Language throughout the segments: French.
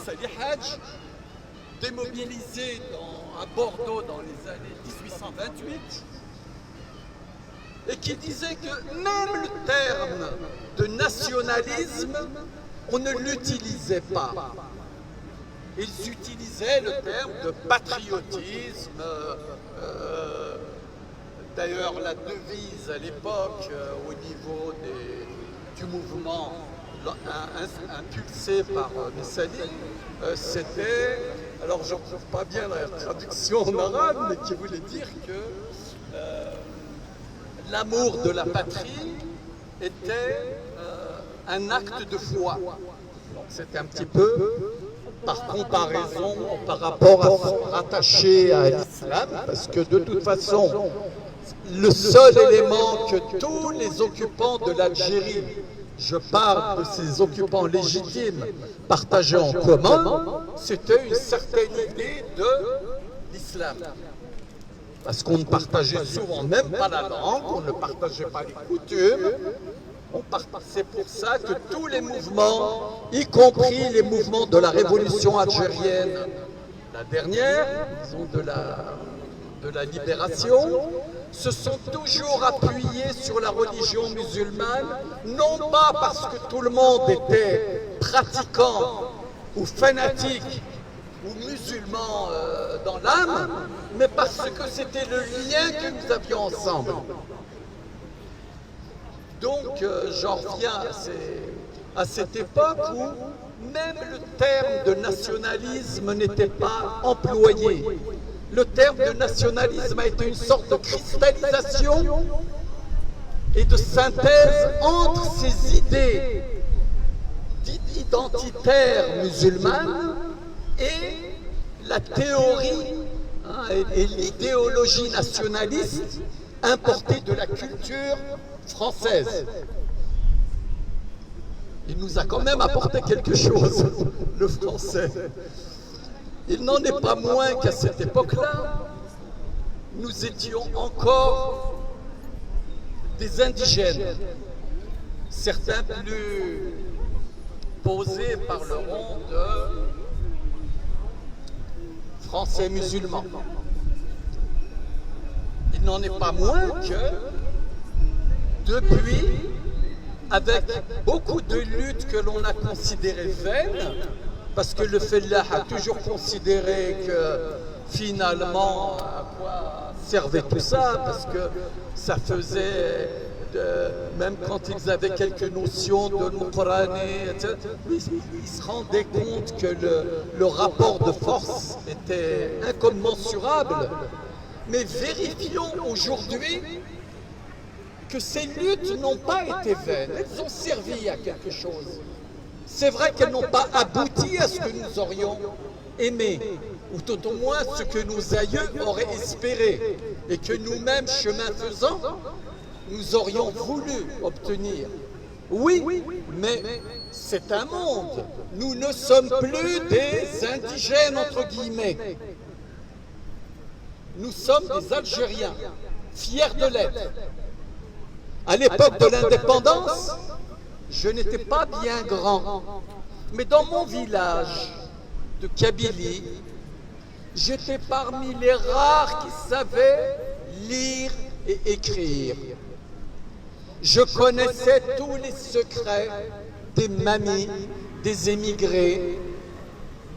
Salih Hadj, démobilisé à Bordeaux dans les années 1828, et qui disait que même le terme de nationalisme, on ne l'utilisait pas. Ils utilisaient le terme de patriotisme. D'ailleurs, la devise à l'époque, au niveau du mouvement impulsé par Messali, c'était, alors je ne trouve pas bien la traduction en arabe, mais qui voulait dire que l'amour de la patrie était un acte de foi. Donc c'était un petit peu par comparaison, par rapport à se rattacher à l'islam, parce que de toute façon, le seul élément que tous les occupants de l'Algérie, je parle de ces occupants légitimes, partageaient en commun, c'était une certaine idée de l'islam. Parce qu'on ne partageait souvent même pas la langue, on ne partageait pas les coutumes. C'est pour ça que tous les mouvements, y compris les mouvements de la révolution algérienne, la dernière, disons de la libération, se sont toujours appuyés sur la religion musulmane, non pas parce que tout le monde était pratiquant ou fanatique ou musulman dans l'âme, mais parce que c'était le lien que nous avions ensemble. Donc j'en reviens à cette époque où même le terme de nationalisme n'était pas employé. Le terme de nationalisme a été une sorte de cristallisation et de synthèse entre ces idées identitaires musulmanes et la théorie et l'idéologie nationaliste importée de la culture française. Il nous a quand même apporté quelque chose, le français. Il n'en est pas moins qu'à cette époque-là, nous étions encore des indigènes, certains plus posés parleront de Français musulmans. Il n'en est pas moins que depuis, avec beaucoup de luttes que l'on a considérées vaines, parce que le Fellah a toujours considéré que finalement, à quoi servait tout ça, parce que ça faisait, même quand ils avaient quelques notions de l'Uqrani, etc., ils se rendaient compte que le rapport de force était incommensurable. Mais vérifions aujourd'hui que ces luttes n'ont pas été vaines, elles ont servi à quelque chose. C'est vrai qu'elles n'ont pas abouti à ce que nous aurions aimé, ou tout au moins ce que nos aïeux auraient espéré, et que nous-mêmes, chemin faisant, nous aurions voulu obtenir. Oui, mais c'est un monde. Nous ne sommes plus des indigènes, entre guillemets. Nous sommes des Algériens, fiers de l'être. À l'époque de l'indépendance, je n'étais pas bien grand, mais dans mon village de Kabylie, j'étais parmi les rares qui savaient lire et écrire. Je connaissais tous les secrets des mamies, des émigrés,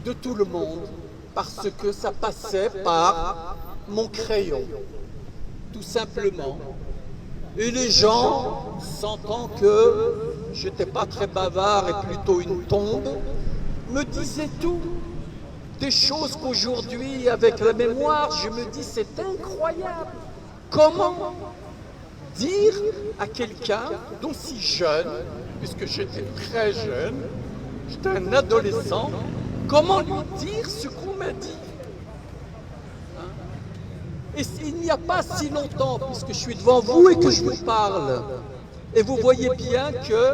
de tout le monde, parce que ça passait par mon crayon, tout simplement. Et les gens, sentant que j'étais pas très bavard et plutôt une tombe, me disaient tout. Des choses qu'aujourd'hui, avec la mémoire, je me dis c'est incroyable. Comment dire à quelqu'un d'aussi jeune, puisque j'étais très jeune, j'étais un adolescent, comment lui dire ce qu'on m'a dit? Et il n'y a pas si longtemps, puisque je suis devant vous et que je vous parle, et vous voyez bien que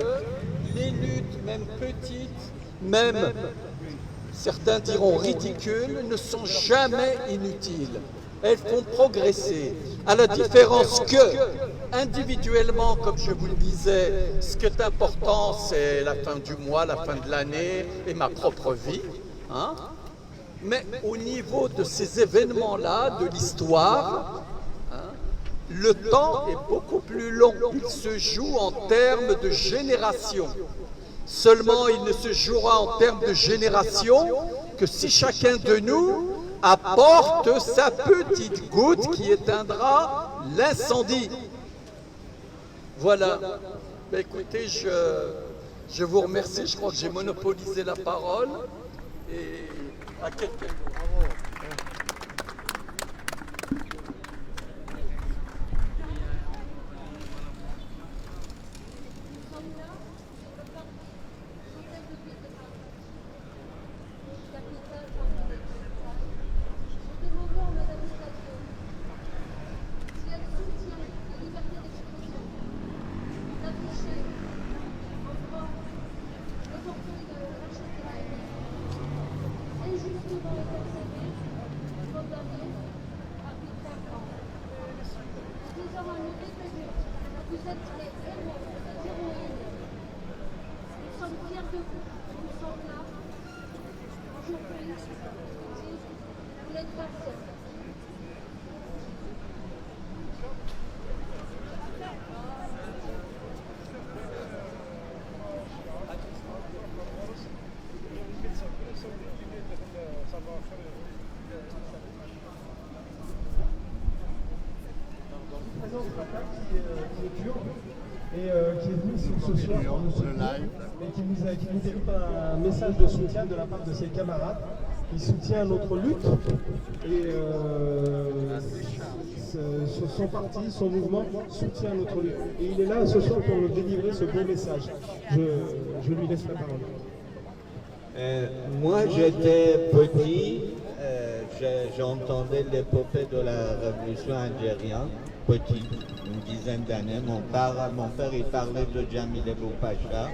les luttes, même petites, même certains diront ridicules, ne sont jamais inutiles. Elles font progresser, à la différence que, individuellement, comme je vous le disais, ce qui est important, c'est la fin du mois, la fin de l'année et ma propre vie. hein, mais au niveau de ces événements-là, de l'histoire, hein, le temps est beaucoup plus long. Il se joue en termes de génération. Seulement, il ne se jouera en termes de génération que si chacun de nous apporte sa petite goutte qui éteindra l'incendie. Voilà. Ben, écoutez, je vous remercie. Je crois que j'ai monopolisé la parole. Et à quelqu'un. Et qui est venu ce soir pour nous soutenir et qui nous délivre un message de soutien de la part de ses camarades. Il soutient notre lutte et son parti, son mouvement soutient notre lutte. Et il est là ce soir pour nous délivrer ce beau message. Je lui laisse la parole. Moi, j'étais petit, j'entendais l'épopée de la révolution algérienne, petit, une dizaine d'années. Mon père, il parlait de Jamil Ebou Pacha.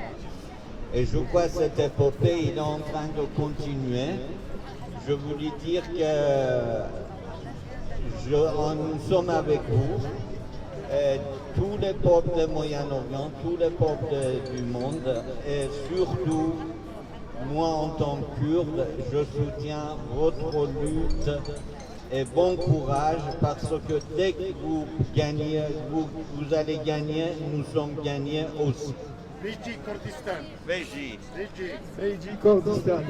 Et je crois que cette épopée, il est en train de continuer. Je voulais dire que nous sommes avec vous. Et tous les peuples du Moyen-Orient, tous les peuples du monde, et surtout, moi en tant que Kurde, je soutiens votre lutte et bon courage parce que dès que vous gagnez, vous allez gagner, nous sommes gagnés aussi. Beji Kurdistan. Beji Kurdistan.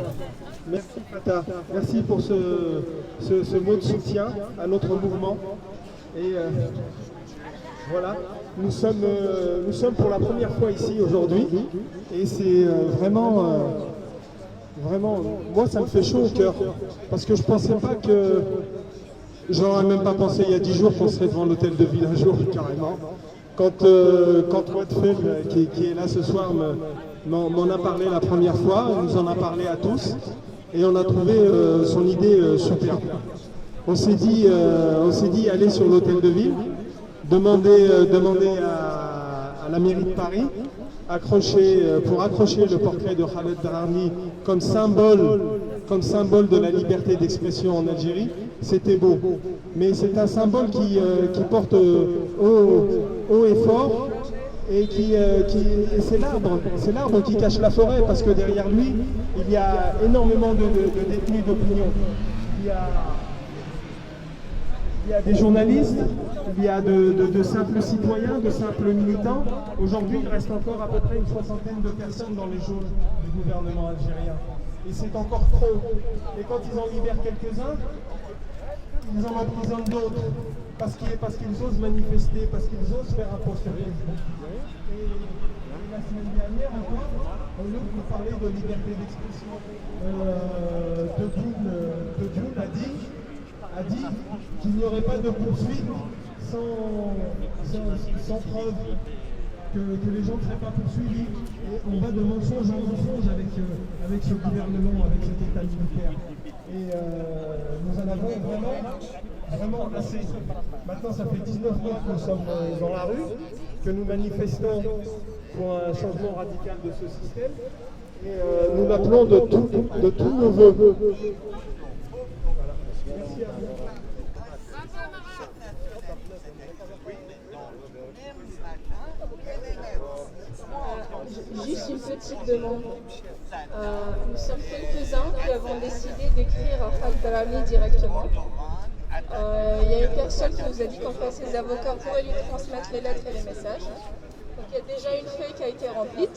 Merci Fatah. Merci pour ce mot de soutien à notre mouvement. Et voilà, nous sommes pour la première fois ici aujourd'hui. Et c'est vraiment, moi ça me fait chaud au cœur. Parce que je pensais pas que, j'aurais même pas pensé il y a 10 jours qu'on serait devant l'hôtel de ville un jour, carrément. Quand Watfel, qui est là ce soir, m'en a parlé la première fois, il nous en a parlé à tous, et on a trouvé son idée superbe. On s'est dit aller sur l'hôtel de ville, demander à la mairie de Paris pour accrocher le portrait de Khaled Darani comme symbole de la liberté d'expression en Algérie. C'était beau, mais c'est un symbole qui porte haut et fort, et c'est l'arbre qui cache la forêt, parce que derrière lui, il y a énormément de détenus d'opinion. Il y a des journalistes, il y a de simples citoyens, de simples militants. Aujourd'hui, il reste encore à peu près une soixantaine de personnes dans les geôles du gouvernement algérien. Et c'est encore trop. Et quand ils en libèrent quelques-uns, ils en emprisonnent d'autres, parce qu'ils osent manifester, parce qu'ils osent faire un post sur Facebook. Et la semaine dernière encore, au lieu de parler de liberté d'expression, Tebboune a dit qu'il n'y aurait pas de poursuite sans preuve, que les gens ne seraient pas poursuivis. Et on va de mensonge en mensonge avec ce gouvernement, avec cet État militaire. Et nous en avons vraiment assez. Maintenant, ça fait 19 mois que nous sommes dans la rue, que nous manifestons pour un changement radical de ce système. Et nous l'appelons de tous nos voeux. Voilà. Merci à vous. Juste une petite demande. Nous sommes quelques-uns qui avons avons décidé d'écrire à Khaled Darani directement. Il y a une personne qui nous a dit qu'en fait ses avocats pourraient lui transmettre les lettres et les messages. Donc il y a déjà une feuille qui a été remplie.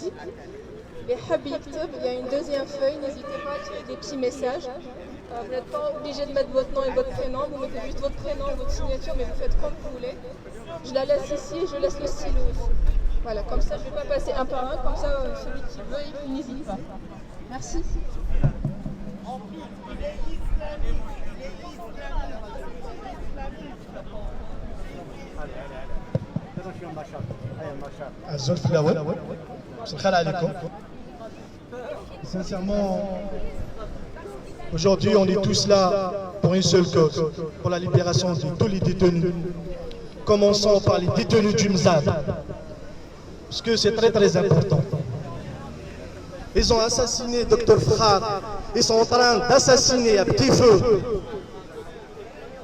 Les Habib, il y a une deuxième feuille, n'hésitez pas à créer des petits messages. Vous n'êtes pas obligé de mettre votre nom et votre prénom, vous mettez juste votre prénom, votre signature, mais vous faites comme vous voulez. Je la laisse ici et je laisse le stylo ici. Voilà, comme ça je ne vais pas passer un par un, comme ça celui qui veut, il n'hésite pas. Merci. En plus, il est islamique. Sincèrement, aujourd'hui on est tous là pour une seule cause, pour la libération de tous les détenus. Commençons par les détenus du MZAD, parce que c'est très très important. Ils ont assassiné Dr Frad, ils sont en train d'assassiner à petit feu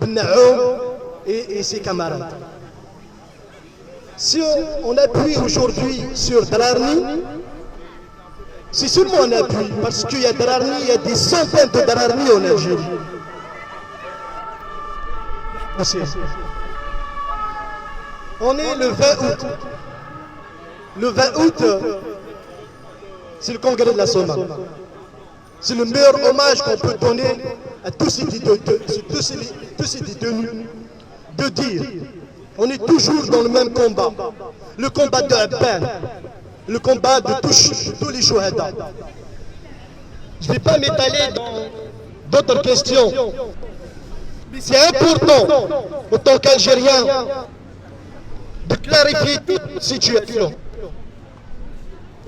Ben Naoum et ses camarades. Si on appuie aujourd'hui sur Dararni, c'est seulement un appui, parce qu'il y a Dararni, il y a des centaines de Dararni en Algérie. On est le 20 août. Le 20 août, c'est le congrès de la Somalie. C'est le meilleur hommage qu'on peut donner à tous ces détenus, de dire on est toujours dans le même combat, le combat de Abban, le combat de tous les chouhada. Je ne vais pas m'étaler dans d'autres questions, mais c'est important, en tant qu'Algérien, de clarifier toute situation.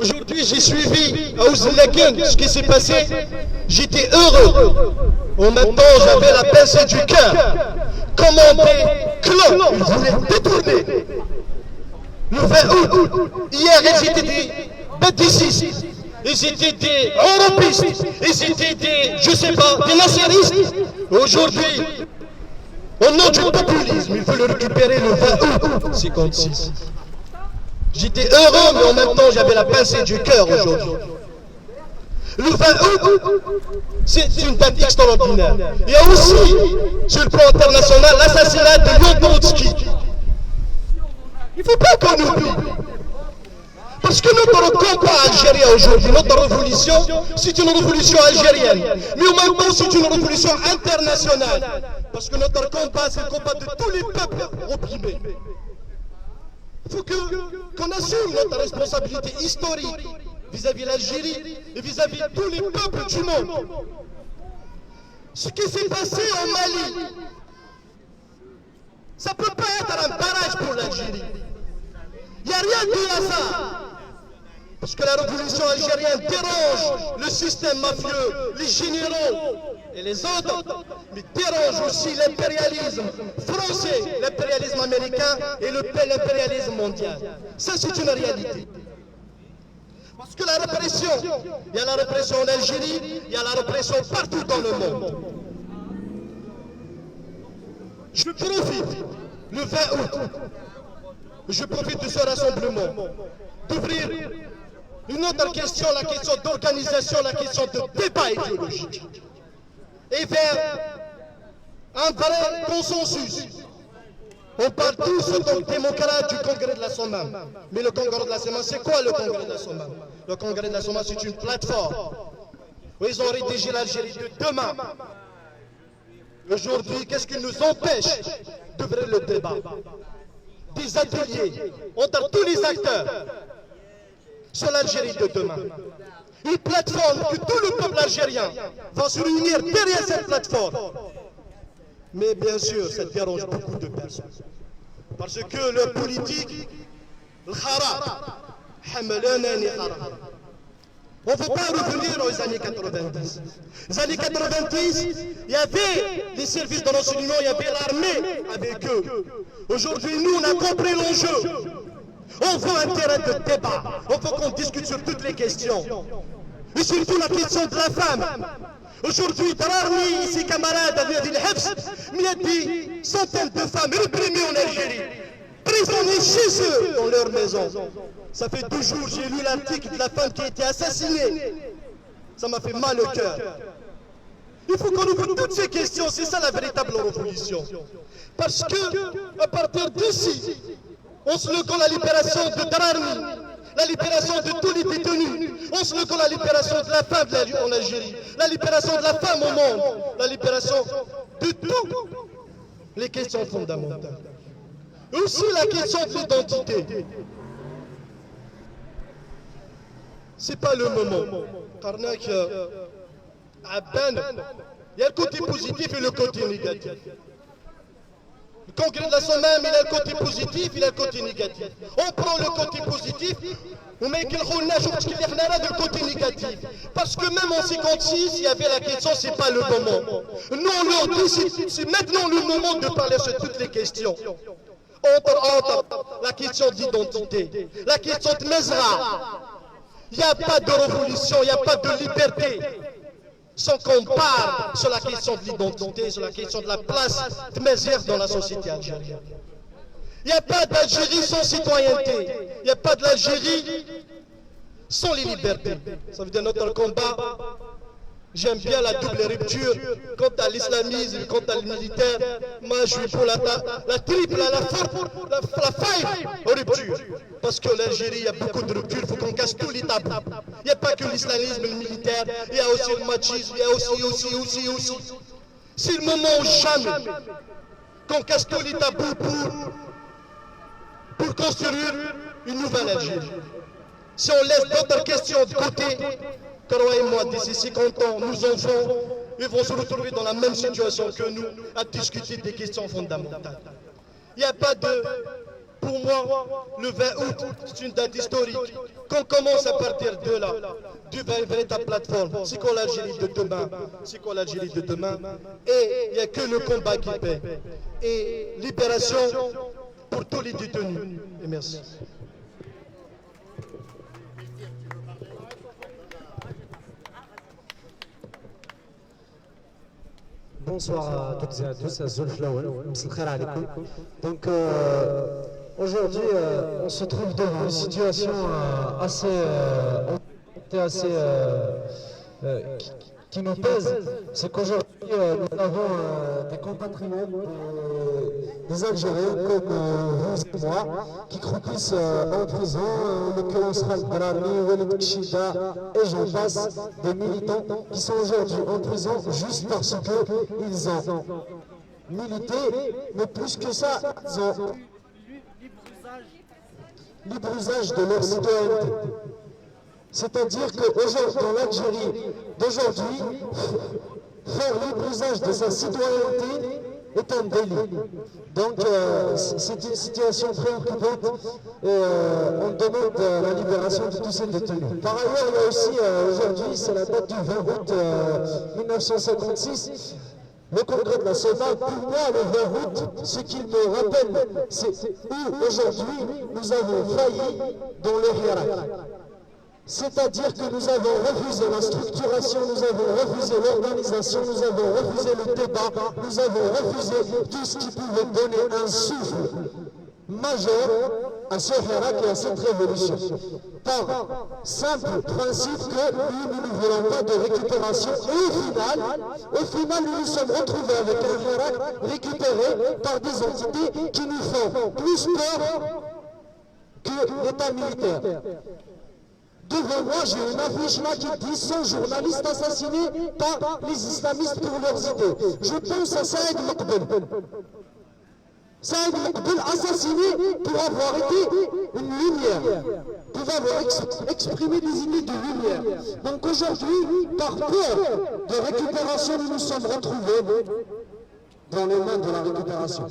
Aujourd'hui, j'ai suivi à Ouzlaken ce qui s'est passé. J'étais heureux. En même temps, j'avais la pincée du cœur. Comment des clans ils voulaient détourner le 20 août. Hier, ils étaient des baptistes. Ils étaient des europistes. Ils étaient des, je sais pas, des nasseristes. Aujourd'hui, au nom du populisme, il faut le récupérer le 20 août 56. J'étais heureux, mais en même temps, j'avais la pincée du cœur aujourd'hui. Le 20 août, c'est une date extraordinaire. Il y a aussi, sur le plan international, l'assassinat de Léon Trotsky. Il ne faut pas qu'on oublie. Parce que notre combat algérien aujourd'hui, notre révolution, c'est une révolution algérienne. Mais en même temps, c'est une révolution internationale. Parce que notre combat, c'est le combat de tous les peuples opprimés. Il faut qu'on assume notre responsabilité historique vis-à-vis de l'Algérie et vis-à-vis de tous les peuples du monde. Ce qui s'est passé en Mali, ça ne peut pas être un barrage pour l'Algérie. Il n'y a rien de à ça. Parce que la révolution algérienne dérange le système mafieux, les généraux et les autres, mais dérange aussi l'impérialisme français, l'impérialisme américain et l'impérialisme mondial. Ça, c'est une réalité. Parce que la répression, il y a la répression en Algérie, il y a la répression partout dans le monde. Je profite, le 20 août, je profite de ce rassemblement, d'ouvrir une autre question, la question d'organisation, la question de débat idéologique. Et vers un vrai consensus. On parle tous en tant que démocrates du congrès de la Somalie. Mais le congrès de la Somalie, c'est quoi le congrès de la Somalie? Le congrès de la Somalie, c'est une plateforme où ils ont rédigé l'Algérie de demain. Aujourd'hui, qu'est-ce qui nous empêche d'ouvrir le débat? Des ateliers entre tous les acteurs sur l'Algérie de demain. Une plateforme que tout le peuple algérien va se réunir derrière cette plateforme. Mais bien sûr, ça dérange beaucoup de personnes. Parce que le politique, le khara, on ne veut pas revenir aux années 90. Les années 90, il y avait les services de renseignement, il y avait l'armée avec eux. Aujourd'hui, nous, on a compris l'enjeu. On veut un terrain de débat. On veut qu'on discute sur toutes les questions. Et surtout la question de la femme. Aujourd'hui, Dararni et ses camarades avaient dit mais il y a des centaines de femmes réprimées en Algérie, prisonnières chez eux dans leur maison. Ça fait 2 jours, j'ai lu l'article de la femme qui a été assassinée. Ça m'a fait mal au cœur. Il faut qu'on ouvre toutes ces questions, c'est ça la véritable révolution. Parce que, à partir d'ici, on se lève la libération de Dararni, la libération de tous les détenus, on se lève la libération de la femme en Algérie, la libération de la femme au monde, la libération de toutes les questions fondamentales. Aussi la question de l'identité. C'est pas le moment. Karnak, Abban, il y a le côté positif et le côté négatif. Le congrès de la Somme, il a le côté positif, il a le côté négatif. On prend le côté positif, on met le côté négatif. Parce que même en 56, il y avait la question, c'est pas le moment. Nous, on leur dit, c'est maintenant le moment de parler sur toutes les questions. Entre la question d'identité, la question de Mezra. Il n'y a pas de révolution, il n'y a pas de liberté sans qu'on parle sur la question de l'identité, sur la question de la place de Mézières dans la société algérienne. Il n'y a pas d'Algérie sans citoyenneté, il n'y a pas de l'Algérie sans les libertés. Ça veut dire notre combat. J'aime bien la double rupture. Quant à l'islamisme, quant à le militaire, moi je suis pour la triple, la five rupture. Parce que l'Algérie, il y a beaucoup de ruptures, il faut qu'on casse tous les tabous. Il n'y a pas que l'islamisme, le militaire, il y a aussi le machisme, il y a aussi. C'est le moment où jamais qu'on casse tous les tabous pour construire une nouvelle Algérie. Si on laisse d'autres questions de côté, croyez-moi, d'ici 50 ans, nos enfants, ils vont se retrouver dans la même situation que nous, à discuter des questions fondamentales. Il n'y a pas de... Pour moi, le 20 août, c'est une date historique. Qu'on commence à partir de là, du véritable plateforme. C'est quoi l'Algérie de demain? C'est quoi l'Algérie de demain? Et il n'y a que le combat qui paie. Et libération pour tous les détenus. Et merci. Bonsoir à toutes et à tous, à Zulflaouen, donc aujourd'hui on se trouve devant une situation qui nous pèse. C'est qu'aujourd'hui nous avons des compatriotes, des Algériens comme vous et moi, qui croupissent en prison, en l'occurrence Al-Brani, Walid Kshida et j'en passe, des militants qui sont aujourd'hui en prison juste parce qu'ils ont milité, mais plus que ça, ils ont libre usage de leur citoyenneté. C'est-à-dire qu'aujourd'hui, dans l'Algérie d'aujourd'hui, faire libre usage de sa citoyenneté est un délit. Donc c'est une situation préoccupante et on demande la libération de tous ces détenus. Par ailleurs, il y a aussi aujourd'hui, c'est la date du 20 août 1956, le congrès de la SOMA. Pour moi, le 20 août, ce qu'il me rappelle, c'est où aujourd'hui nous avons failli dans le hiérarchie. C'est-à-dire que nous avons refusé la structuration, nous avons refusé l'organisation, nous avons refusé le débat, nous avons refusé tout ce qui pouvait donner un souffle majeur à ce Hirak et à cette révolution. Par simple principe que nous ne voulons pas de récupération. Et au final, nous nous sommes retrouvés avec un Hirak récupéré par des entités qui nous font plus peur que l'État militaire. Devant moi, j'ai une affiche là qui dit 100 journalistes assassinés par les islamistes pour leurs idées. Je pense à Saïd Mokbel. Saïd Mokbel assassiné pour avoir été une lumière, pour avoir exprimé des idées de lumière. Donc aujourd'hui, par peur de récupération, nous nous sommes retrouvés dans les mains de la récupération.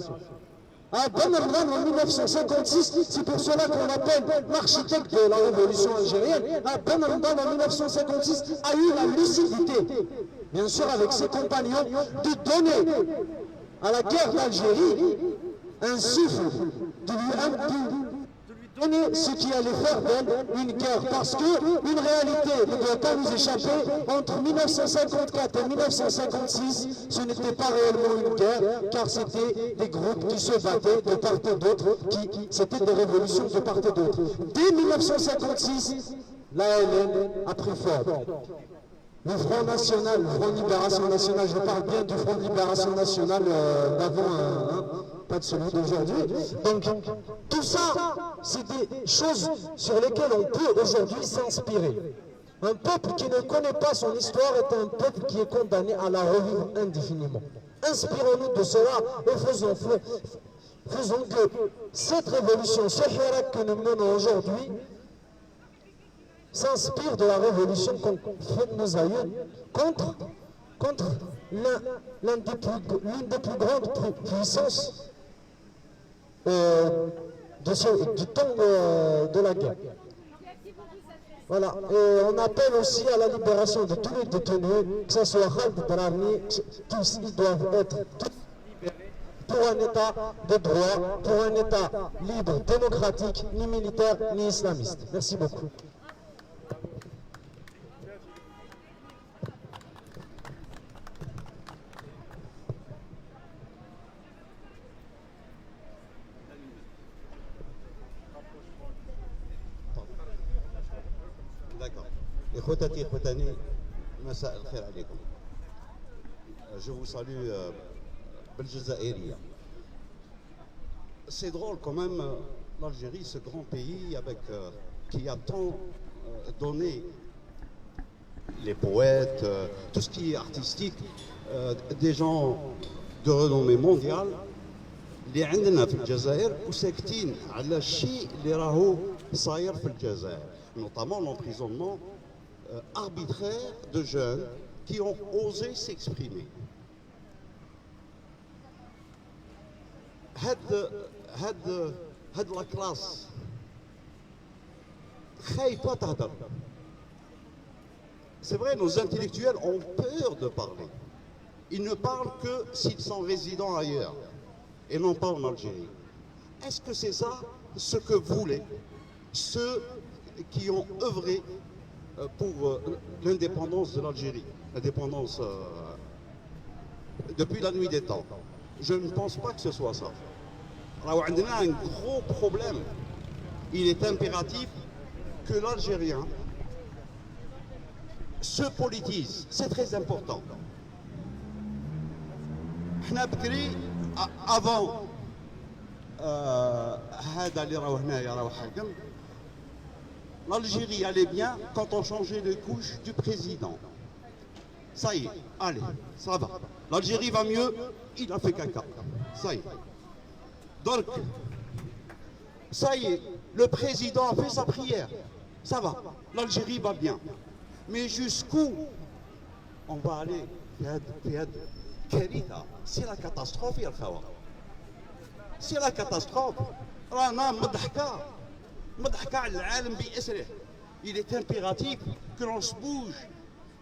À Ben Amran en 1956, c'est pour cela qu'on appelle l'architecte de la révolution algérienne. Ben Amran en 1956 a eu la lucidité, bien sûr avec ses compagnons, de donner à la guerre d'Algérie un souffle, de lui donner ce qui allait faire d'elle une guerre. Parce qu'une réalité ne doit pas nous échapper, entre 1954 et 1956, ce n'était pas réellement une guerre, car c'était des groupes qui se battaient de part et d'autre, c'était des révolutions de part et d'autre. Dès 1956, l'ALN a pris forme. le Front National, le Front de Libération Nationale, je parle bien du Front de Libération Nationale d'avant, pas de celui d'aujourd'hui. Donc, tout ça, c'est des choses sur lesquelles on peut aujourd'hui s'inspirer. Un peuple qui ne connaît pas son histoire est un peuple qui est condamné à la revivre indéfiniment. Inspirons-nous de cela et faisons que cette révolution, ce hirak que nous menons aujourd'hui, s'inspire de la révolution qu'ont fait nos aïeux contre l'une des plus grandes puissances du temps de la guerre. Voilà, et on appelle aussi à la libération de tous les détenus, que ce soit Khaled Drarni, tous ils doivent être libérés pour un État de droit, pour un État libre, démocratique, ni militaire, ni islamiste. Merci beaucoup. D'accord. إخوتي إخوتاني مساء الخير عليكم. Je vous salue بالجزائرية. C'est drôle quand même, l'Algérie, ce grand pays avec, qui a tant donné les poètes, tout ce qui est artistique, des gens de renommée mondiale, اللي عندنا في الجزائر وساكتين على الشيء اللي راهو صاير في الجزائر. Notamment l'emprisonnement arbitraire de jeunes qui ont osé s'exprimer. هاد la classe خايفة تهدر. C'est vrai, nos intellectuels ont peur de parler. Ils ne parlent que s'ils sont résidents ailleurs et non pas en Algérie. Est-ce que c'est ça ce que voulaient ceux qui ont œuvré pour l'indépendance de l'Algérie, l'indépendance depuis la nuit des temps? Je ne pense pas que ce soit ça. Alors, on a un gros problème. Il est impératif que l'Algérien se politise. C'est très important. Avant, l'Algérie allait bien quand on changeait les couches du président. Ça y est, allez, ça va. L'Algérie va mieux, il a fait caca. Ça y est. Donc, ça y est, le président a fait sa prière. Ça va, l'Algérie va bien. Mais jusqu'où on va aller? C'est la catastrophe, ya khawa. C'est la catastrophe. Il est impératif que l'on se bouge.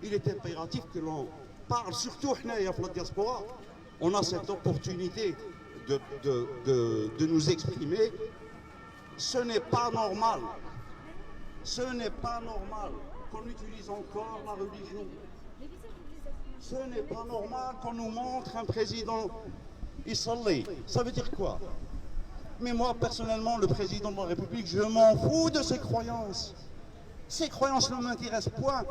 Il est impératif que l'on parle. Surtout, la diaspora, on a cette opportunité de nous exprimer. Ce n'est pas normal. Ce n'est pas normal qu'on utilise encore la religion. Ce n'est pas normal qu'on nous montre un président isolé. Ça veut dire quoi? Mais moi, personnellement, le président de la République, je m'en fous de ses croyances. Ces croyances ne m'intéressent point.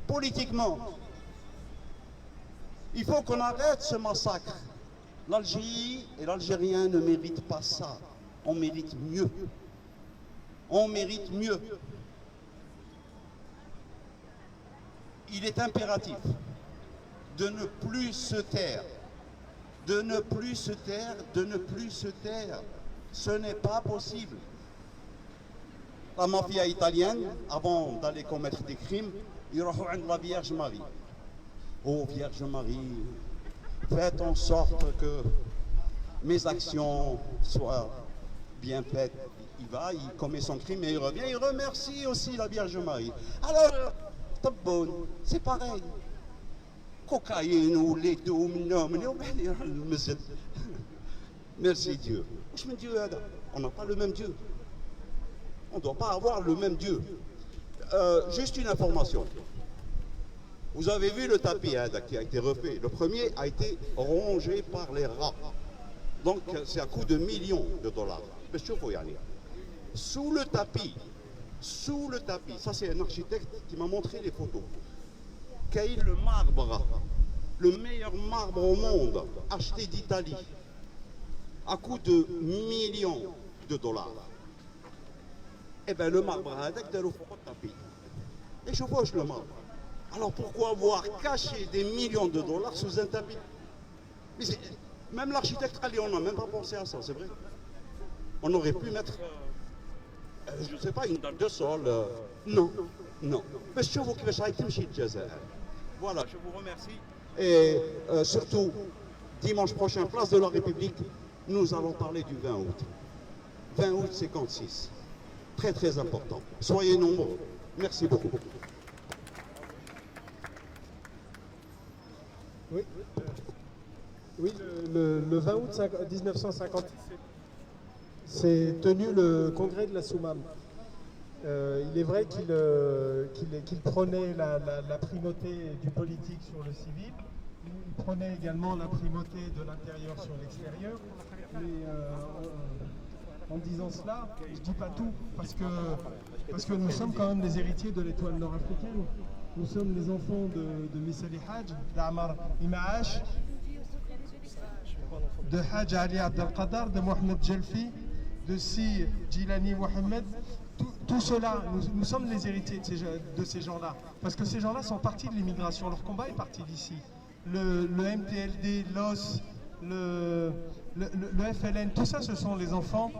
Politiquement, il faut qu'on arrête ce massacre. L'Algérie et l'Algérien ne méritent pas ça. On mérite mieux. On mérite mieux. Il est impératif de ne plus se taire. De ne plus se taire, de ne plus se taire. Ce n'est pas possible. La mafia italienne, avant d'aller commettre des crimes, ils rejoignent la Vierge Marie. Oh Vierge Marie, faites en sorte que mes actions soient bien faites. Il va, il commet son crime et il revient, il remercie aussi la Vierge Marie. Alors, c'est pareil. Cocaïne ou les deux, merci Dieu. On n'a pas le même Dieu. On ne doit pas avoir le même Dieu. Juste une information. Vous avez vu le tapis qui a été refait. Le premier a été rongé par les rats. Donc c'est à coût de millions de dollars. Sous le tapis, sous le tapis. Ça, c'est un architecte qui m'a montré les photos. Caïl, le marbre, le meilleur marbre au monde, acheté d'Italie, à coût de millions de dollars. Eh bien, le marbre, avec le tapis. Et je vois le marbre. Alors pourquoi avoir caché des millions de dollars sous un tapis? Mais même l'architecte Ali, on n'a même pas pensé à ça, c'est vrai. On aurait pu mettre, je ne sais pas, une dalle de sol. Non, non. Mais je vous voilà, je vous remercie. Et surtout, dimanche prochain, place de la République, nous allons parler du 20 août. 20 août 56. Très très important. Soyez nombreux. Merci beaucoup. Oui, oui, le 20 août 1956, s'est tenu le congrès de la Soumam. Il est vrai qu'il prenait la primauté du politique sur le civil, il prenait également la primauté de l'intérieur sur l'extérieur, mais en disant cela, je ne dis pas tout, parce que nous sommes quand même les héritiers de l'étoile nord-africaine. Nous sommes les enfants de Missali Haj, d'Amar Imaash, de Haj Ali Abdelkader, de Mohamed Jelfi, de Si Jilani Mohamed. Tout cela, nous sommes les héritiers de ces gens-là. Parce que ces gens-là sont partis de l'immigration. Leur combat est parti d'ici. Le MTLD, l'OS, le FLN, tout ça, ce sont les enfants.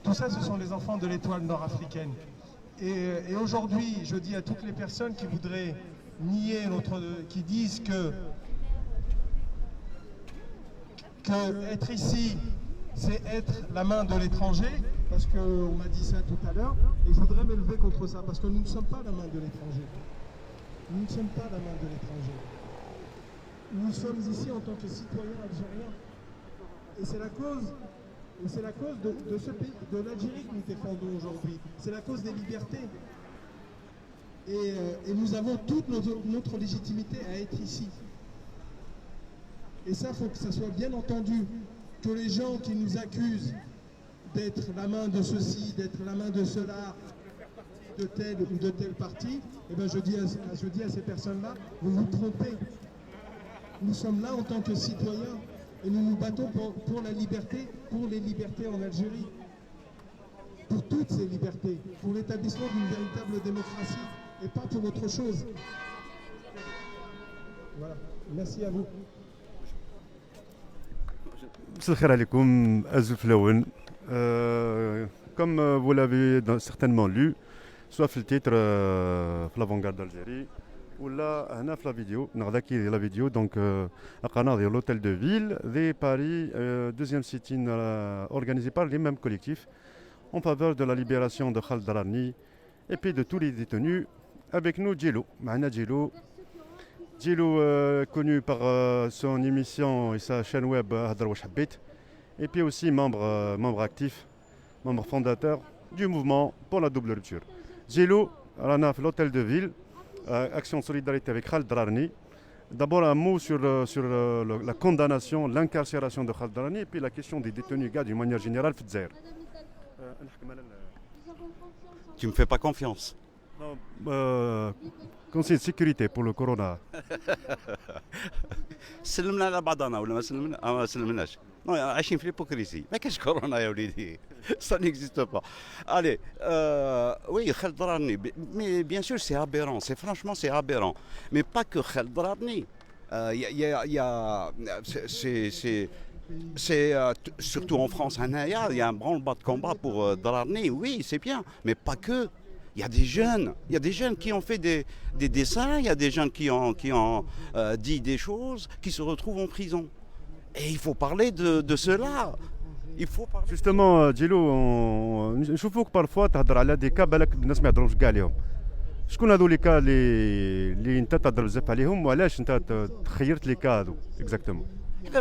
Tout ça, ce sont les enfants de l'étoile nord-africaine. Et aujourd'hui, je dis à toutes les personnes qui voudraient nier qui disent que être ici, c'est être la main de l'étranger, parce qu'on m'a dit ça tout à l'heure, et je voudrais m'élever contre ça, parce que nous ne sommes pas la main de l'étranger. Nous ne sommes pas la main de l'étranger. Nous sommes ici en tant que citoyens algériens. Et c'est la cause de ce pays, de l'Algérie que nous défendons aujourd'hui. C'est la cause des libertés. Et nous avons toute notre légitimité à être ici. Et ça, il faut que ça soit bien entendu, que les gens qui nous accusent d'être la main de ceci, d'être la main de cela, de tel ou de tel parti, eh ben je dis à ces personnes-là, vous vous trompez. Nous sommes là en tant que citoyens et nous nous battons pour la liberté, pour les libertés en Algérie, pour toutes ces libertés, pour l'établissement d'une véritable démocratie et pas pour autre chose. Voilà, merci à vous. Salam alaikum, Azul Flaouen. Comme vous l'avez certainement lu, soit le titre l'avant-garde d'Algérie, ou là, la vidéo, la vidéo, donc à l'hôtel de ville de Paris, deuxième sit-in organisé par les mêmes collectifs en faveur de la libération de Khaled Darani et puis de tous les détenus. Avec nous, Djelo. Djelo, connu par son émission et sa chaîne web Hadar Wash Habit, et puis aussi membre actif, membre fondateur du mouvement pour la double rupture. Djelo, l'hôtel de ville, action de solidarité avec Khaled Darani. D'abord un mot sur la condamnation, l'incarcération de Khaled Darani et puis la question des détenus d'une manière générale. Tu me fais pas confiance. Non, conseil de sécurité pour le corona. سلمنا على بعضنا ولا ما سلمناش. Non, عايشين في l'hypocrisie. ما كاينش كورونا يا وليدي. Ça n'existe pas. Allez, oui, Khaled Darani, mais bien sûr c'est aberrant, franchement c'est aberrant. Mais pas que Khaled Darani. C'est surtout en France, il y a un branle-bas de combat pour Darani, oui c'est bien, mais pas que. Il y a des jeunes qui ont fait des dessins, il y a des jeunes qui ont dit des choses, qui se retrouvent en prison. Et il faut parler de cela. Il faut parler. Justement, Djelo, نشوفوك parfois تهضر على دي كا بالك الناس ما يهضروش كاع عليهم. شكون هذو لي كا اللي انت تهضر بزاف عليهم وعلاش انت تخيرت لي كا هذو اكزاكتومون؟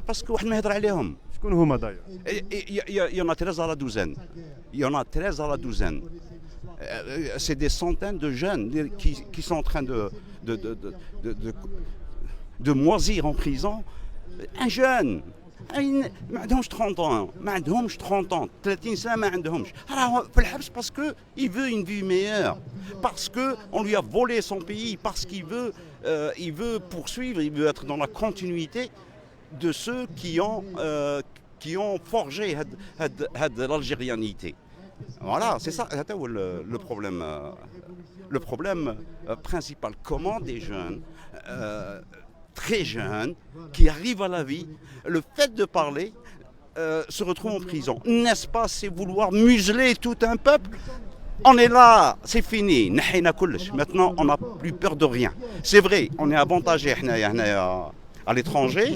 باسكو واحد ما يهضر عليهم. شكون هما داير؟ Il y en a 13 à la douzaine. Il y en a 13 à la douzaine. C'est des centaines de jeunes qui sont en train de moisir en prison. Un jeune, ما عندهمش 30 ans ما عندهمش 30 ans 30 سنه ما عندهمش راه في الحبس باسكو il veut une vie meilleure parce que on lui a volé son pays parce qu'il veut poursuivre, il veut être dans la continuité de ceux qui ont forgé l'algérianité. Voilà, c'est ça le problème principal. Comment des jeunes très jeunes qui arrivent à la vie, le fait de parler se retrouvent en prison. N'est-ce pas, c'est vouloir museler tout un peuple? On est là, c'est fini. Maintenant, on n'a plus peur de rien. C'est vrai, on est avantagé à l'étranger,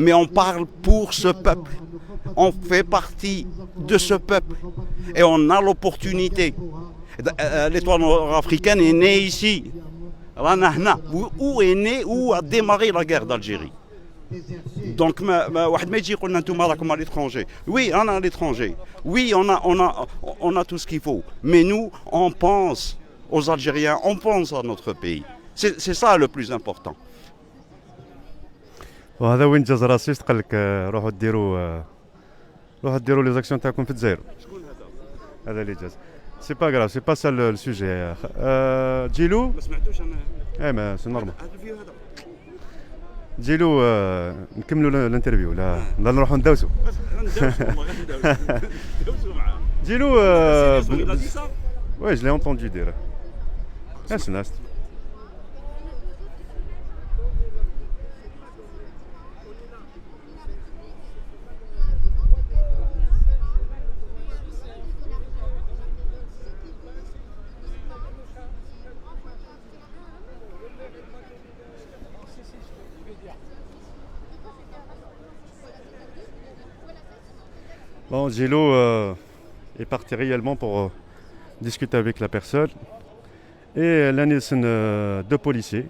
mais on parle pour ce peuple. On fait partie de ce peuple et on a l'opportunité. L'étoile nord-africaine est née ici. Où est née, où a démarré la guerre d'Algérie. Donc, واحد ما يجي يقول لنا انتم راكم à l'étranger. Oui, on est à l'étranger. Oui, on a tout ce qu'il faut. Mais nous, on pense aux Algériens, on pense à notre pays. C'est ça le plus important. وهذا وين جاز راسيست قال لك روحوا ديروا لي زاكسيون تاعكم في الجزائر. هذا اللي جاز. سي با غراف سي با سا لو سوجي. جيلو ما سمعتوش انا. ما سي نورمال. جيلو نكملوا الانترفيو لا نروحوا ندوسوا. جيلو وي je l'ai entendu dire. ناس Bon, Gilo est parti réellement pour discuter avec la personne. Et là, nous sommes deux policiers.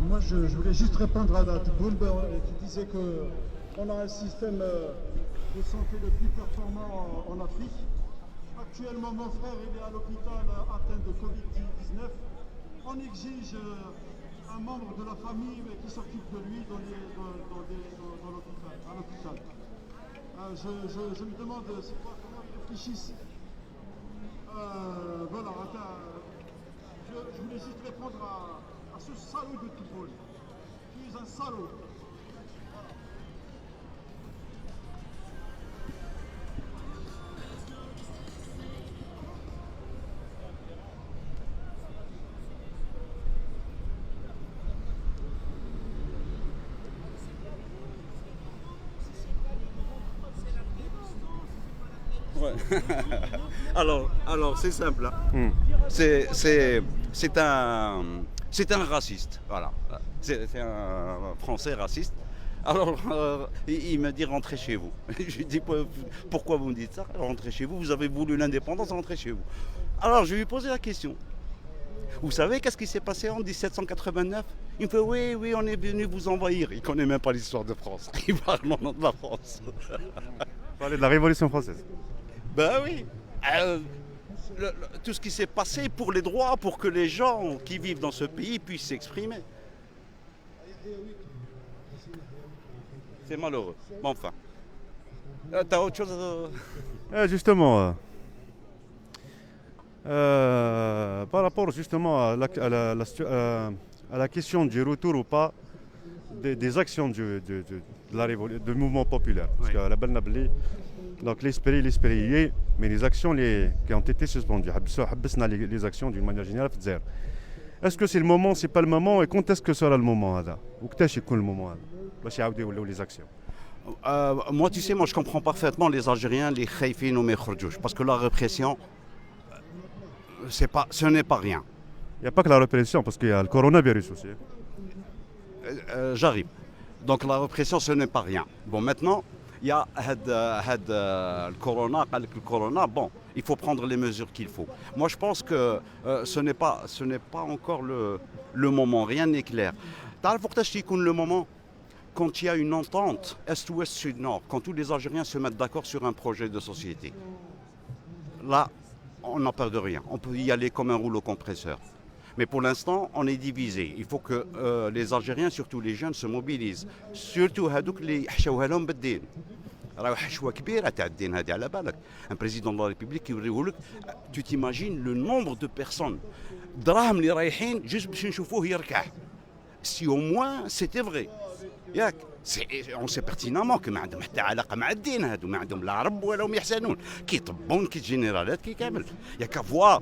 Moi, je voulais juste répondre à Boulb qui disait qu'on a un système de santé le plus performant en Afrique. Actuellement, mon frère il est à l'hôpital atteint de Covid-19. On exige un membre de la famille qui s'occupe de lui à l'hôpital. Je me demande c'est quoi, comment ils réfléchissent. Voilà, je voulais juste répondre à ce salaud de Toubol. Tu es un salaud. Alors c'est simple. Hein. C'est un raciste. Voilà. C'est un Français raciste. Alors il me dit rentrez chez vous. Je lui dis pourquoi vous me dites ça? Rentrez chez vous. Vous avez voulu l'indépendance, rentrez chez vous. Alors je lui ai posé la question. Vous savez qu'est-ce qui s'est passé en 1789? Il me fait oui, on est venu vous envahir. Il ne connaît même pas l'histoire de France. Il parle au nom de la France. Parler de la Révolution française. Ben oui. Tout ce qui s'est passé pour les droits, pour que les gens qui vivent dans ce pays puissent s'exprimer. C'est malheureux. Mais enfin. T'as autre chose à... Justement, par rapport justement à la question du retour ou pas des actions du mouvement populaire. Parce que la Balnabli, donc l'esprit y est, mais les actions qui ont été suspendues. Les actions d'une manière générale. Est-ce que c'est le moment, c'est pas le moment, et quand est-ce que sera le moment là? Ou qu'est-ce que le moment là? Les actions. Moi, tu sais, je comprends parfaitement les Algériens, les khaïfines ou mes khordjouj, parce que la répression, ce n'est pas rien. Il n'y a pas que la répression, parce qu'il y a le coronavirus aussi. J'arrive. Donc la répression, ce n'est pas rien. Bon, maintenant, il y a le corona, bon, il faut prendre les mesures qu'il faut. Moi, je pense que ce n'est pas encore le moment, rien n'est clair. Le moment, quand il y a une entente Est-Ouest, Sud-Nord, quand tous les Algériens se mettent d'accord sur un projet de société. Là, on n'a peur de rien, on peut y aller comme un rouleau compresseur. Mais pour l'instant, on est divisé. Il faut que les Algériens, surtout les jeunes, se mobilisent. Surtout هذوك اللي حشوها لهم بالدين. راهو حشوه كبيره تاع الدين هذه على بالك. Un président de la République يوريهولك. Tu t'imagines le nombre de personnes دراهم اللي رايحين جوست باش نشوفوه يركع. Si au moins c'était vrai. ياك on sait pertinemment que ما عندهم حتى علاقه مع الدين هادو ما عندهم لا رب ولا هم يحسنون كي طبون كي جينيرالات كي كامل يا qu'à voir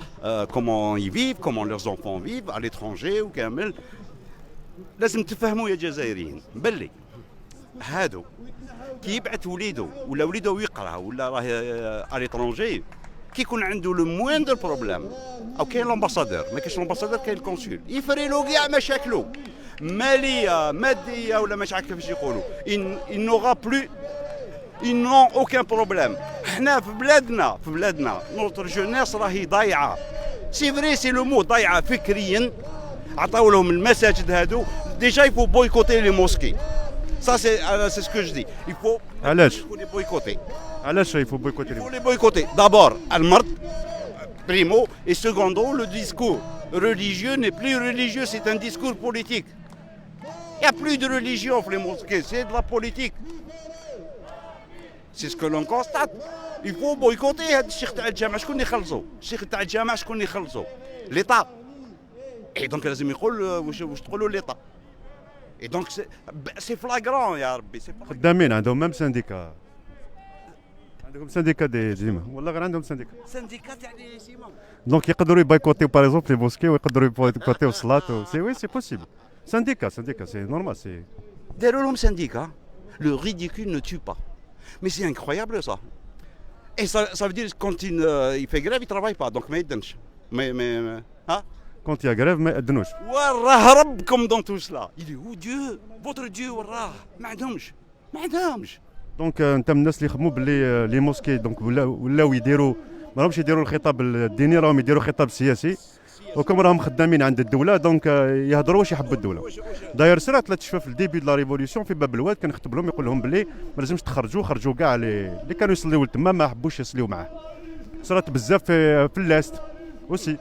comment ils vivent comment leurs enfants vivent à l'étranger وكامل لازم تفهموا يا جزائريين بلي هادو كي يبعث وليدو ولا وليدو يقرا ولا راه à l'étranger كي يكون عنده لو مويندر بروبليم او كاين لامباسادور ما كاينش لامباسادور كاين الكونسول يفري له كاع مشاكلو ماليه ماديه ولا مش عارف كيفاش يقولوا il n'aura plus ils n'ont aucun problème حنا في بلادنا نوتر جونيس راهي ضايعه سي فري سي لو مو ضايعه فكريا عطاو لهم المساجد هادو ديجا يفو بويكوتي لي موسكي ça c'est ce que je dis il faut علاش les boycotter علاش يفو بويكوتي il faut les boycotter d'abord المرض primo et secondo le discours religieux n'est plus religieux c'est un discours politique. Il n'y a plus de religion dans les mosquées, c'est de la politique. C'est ce que l'on constate. Il faut boycotter الشيخ تاع الجامع شكون اللي يخلصوا؟ الشيخ تاع الجامع شكون اللي يخلصوا؟ l'État. Et donc لازم يقول واش تقولوا l'État. Et donc c'est flagrant يا ربي c'est flagrant. خدامين عندهم ميم سانديكا عندهم سانديكا ديما والله غير عندهم سانديكا تاع لي سيما. دونك يقدروا يبايكوتيو باغ اكزومبل لي موسكي ويقدروا يبايكوتيو الصلاه سي وي سي بوسيبل syndicat c'est normal c'est Derrière l'homme syndicat, le ridicule ne tue pas. Mais c'est incroyable ça. Et ça veut dire que quand il fait grève, il ne travaille pas. Donc, mais hein? Quand il y a grève, mais il Warrah comme dans tout cela. Il est où Dieu? Votre Dieu, Warrah. Madamj. Donc, انت من الناس اللي يخدموا باللي لي موسكي دونك ولاو يديروا ما راهمش يديروا الخطاب الديني راهم يديروا خطاب سياسي وكم راهم خدامين عند الدوله دونك يهضروا واش يحبوا الدوله. داير صرات لا تشوف في الديبي دو لا ريفوليسيون في باب الواد كان يخطب لهم يقول لهم باللي ما لازمش خرجوا كاع اللي كانوا يصليوا تما ما حبوش يصليوا معاه. صرات بزاف في اللاست اوسي.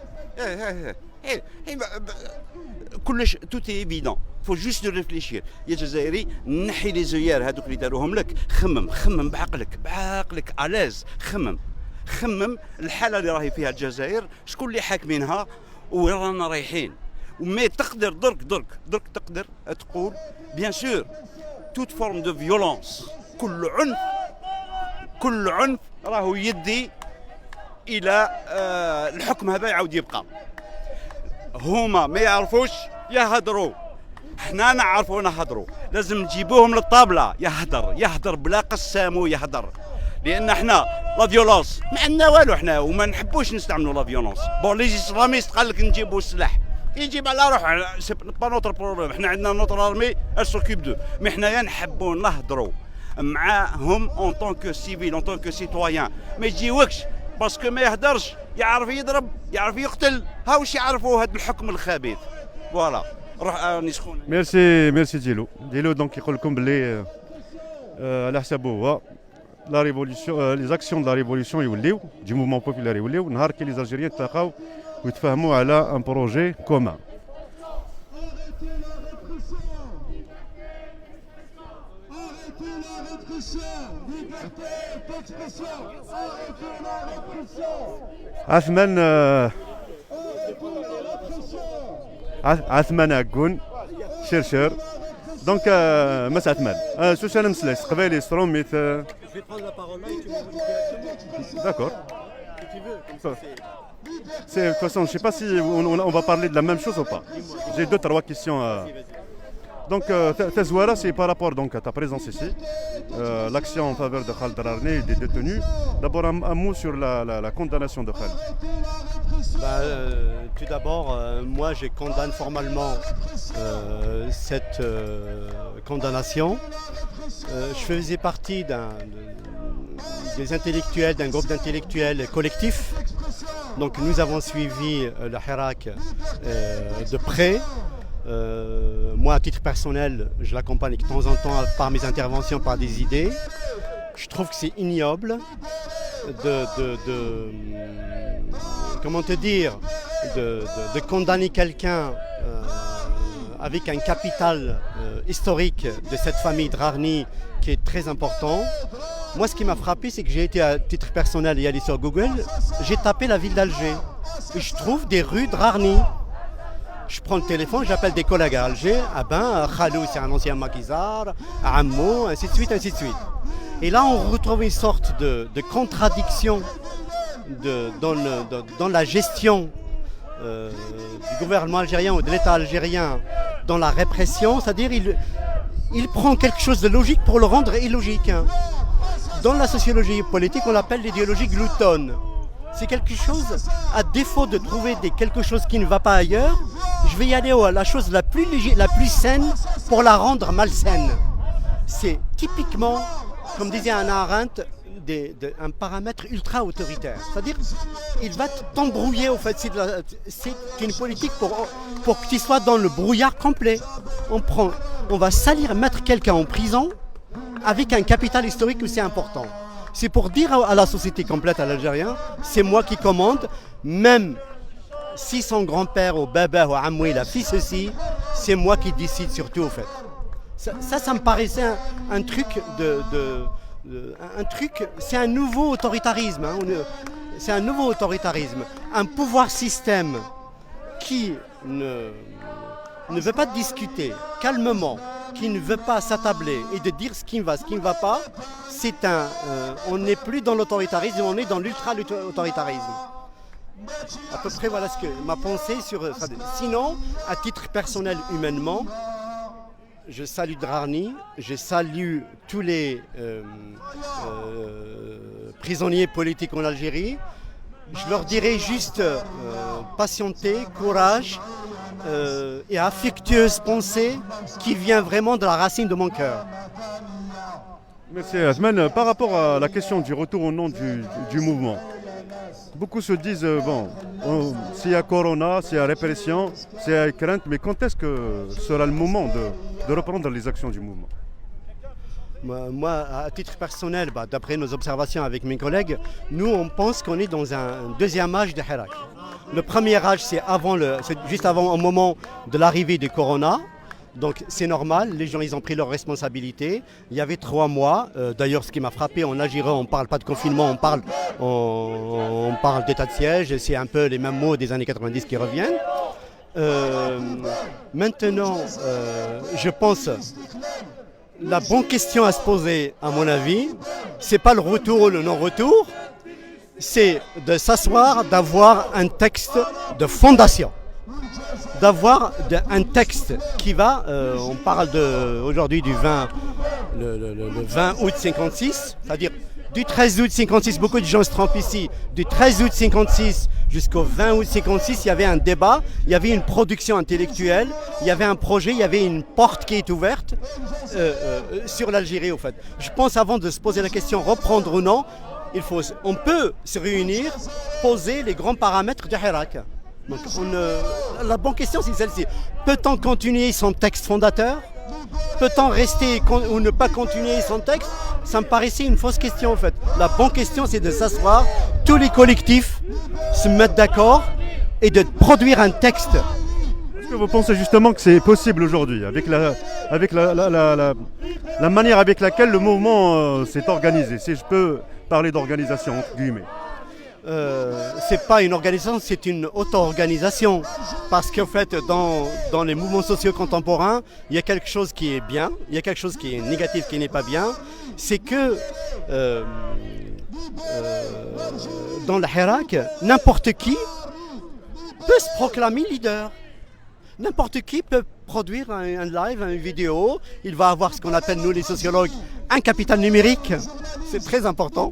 كلش tout est évident. faut juste réfléchir. يا جزائري نحي لي زيار هذوك اللي داروهم لك خمم بعقلك الاز خمم الحاله اللي راهي فيها الجزائر شكون اللي حاكمينها وين رانا رايحين وما تقدر درك تقدر تقول بيان سور توت فورم دو فيولونس كل عنف راهو يدي الى الحكم هذا يعاود يبقى. هما ما يعرفوش يهضروا حنا نعرفوا نهضروا لازم نجيبوهم للطابله يهضر بلا قسامو يهضر لان حنا لا فيولونس ما عندنا والو حنا وما نحبوش نستعملوا لا فيولونس. بون لي اسلاميست قال لك نجيبوا السلاح يجيب على روحه سي با نوتر بروبليم. حنا عندنا نوتر ارمي ال سوكيب دو مي حنايا نحبوا نهضروا معاهم اون طونك سيفيل اون طونك سيتويان ما يجيوكش باسكو ما يهدرش يعرف يضرب يعرف يقتل هاوش يعرفوا هذا الحكم الخبيث. فوالا روح راني سخون. ميرسي ديلو دونك يقول لكم باللي على حسابه هو لا ريفوليسيون لي زاكسيون دو لا ريفوليسيون يوليو دي موفمون بوبولار يوليو نهار كي لي الجيريان تلاقاو ويتفاهموا على ان بروجي كومان. عثمان عكون شرشر دونك مسا عثمان سوسان مسلاس قبالي ستروميت d'accord c'est de toute façon je sais pas si on va parler de la même chose ou pas. J'ai 2-3 questions donc ta zouara c'est par rapport donc à ta présence ici l'action en faveur de Khaled Dararni et des détenus. D'abord un mot sur la condamnation de Khaled. Tout d'abord, moi je condamne formellement cette condamnation. Je faisais partie des intellectuels, d'un groupe d'intellectuels collectifs. Donc nous avons suivi le Hirak de près. Moi à titre personnel, je l'accompagne de temps en temps par mes interventions, par des idées. Je trouve que c'est ignoble comment te dire, de condamner quelqu'un avec un capital historique de cette famille Draghni qui est très important. Moi, ce qui m'a frappé, c'est que j'ai été à titre personnel et allé sur Google, j'ai tapé la ville d'Alger et je trouve des rues Draghni. Je prends le téléphone, j'appelle des collègues à Alger, ah ben, Khalou c'est un ancien maquisard, Ammou, ainsi de suite, ainsi de suite. Et là, on retrouve une sorte de contradiction dans la gestion du gouvernement algérien ou de l'État algérien dans la répression, c'est-à-dire il prend quelque chose de logique pour le rendre illogique. Dans la sociologie politique, on l'appelle l'idéologie gloutonne. C'est quelque chose, à défaut de trouver quelque chose qui ne va pas ailleurs, je vais y aller à la chose la plus saine pour la rendre malsaine. C'est typiquement, comme disait Hannah Arendt, un paramètre ultra autoritaire. C'est-à-dire, il va t'embrouiller au fait. C'est une politique pour que tu sois dans le brouillard complet. On va salir, mettre quelqu'un en prison avec un capital historique où c'est important. C'est pour dire à la société complète, à l'Algérien, c'est moi qui commande, même si son grand-père ou baba ou amou il a fait ceci, c'est moi qui décide surtout au fait. Ça me paraissait un truc c'est un nouveau autoritarisme. C'est un nouveau autoritarisme. Un pouvoir système qui ne veut pas discuter calmement, qui ne veut pas s'attabler et de dire ce qui ne va pas, on n'est plus dans l'autoritarisme, on est dans l'ultra-autoritarisme. À peu près voilà ce que ma pensée sur ça. Sinon, à titre personnel, humainement, je salue Draghni, je salue tous les prisonniers politiques en Algérie. Je leur dirais juste patienter, courage et affectueuse pensée qui vient vraiment de la racine de mon cœur. Merci Athman. Par rapport à la question du retour au nom du mouvement, beaucoup se disent, s'il y a corona, s'il y a répression, s'il y a crainte, mais quand est-ce que sera le moment de reprendre les actions du mouvement? Moi, à titre personnel, d'après nos observations avec mes collègues, nous on pense qu'on est dans un deuxième âge de Hirak. Le premier âge, c'est juste avant, au moment de l'arrivée du corona. Donc c'est normal, les gens ils ont pris leurs responsabilités. Il y avait 3 mois, d'ailleurs ce qui m'a frappé en Algérie, on ne parle pas de confinement, on parle d'état de siège, c'est un peu les mêmes mots des années 90 qui reviennent. Maintenant, je pense, la bonne question à se poser à mon avis, c'est pas le retour ou le non-retour, c'est de s'asseoir, d'avoir un texte de fondation. D'avoir un texte qui va, on parle aujourd'hui du 20 août 56, c'est-à-dire du 13 août 56, beaucoup de gens se trompent ici, du 13 août 56 jusqu'au 20 août 56, il y avait un débat, il y avait une production intellectuelle, il y avait un projet, il y avait une porte qui est ouverte sur l'Algérie au fait. Je pense avant de se poser la question reprendre ou non, on peut se réunir, poser les grands paramètres de Hirak. Donc la bonne question c'est celle-ci. Peut-on continuer son texte fondateur? Peut-on rester ou ne pas continuer son texte? Ça me paraissait une fausse question en fait. La bonne question c'est de s'asseoir, tous les collectifs se mettre d'accord et de produire un texte. Est-ce que vous pensez justement que c'est possible aujourd'hui avec la manière avec laquelle le mouvement s'est organisé, si je peux parler d'organisation entre guillemets? C'est pas une organisation, c'est une auto-organisation. Parce qu'en fait, dans les mouvements sociaux contemporains, il y a quelque chose qui est bien, il y a quelque chose qui est négatif, qui n'est pas bien. C'est que dans le Hirak, n'importe qui peut se proclamer leader. N'importe qui peut produire un live, une vidéo. Il va avoir ce qu'on appelle, nous les sociologues, un capital numérique. C'est très important.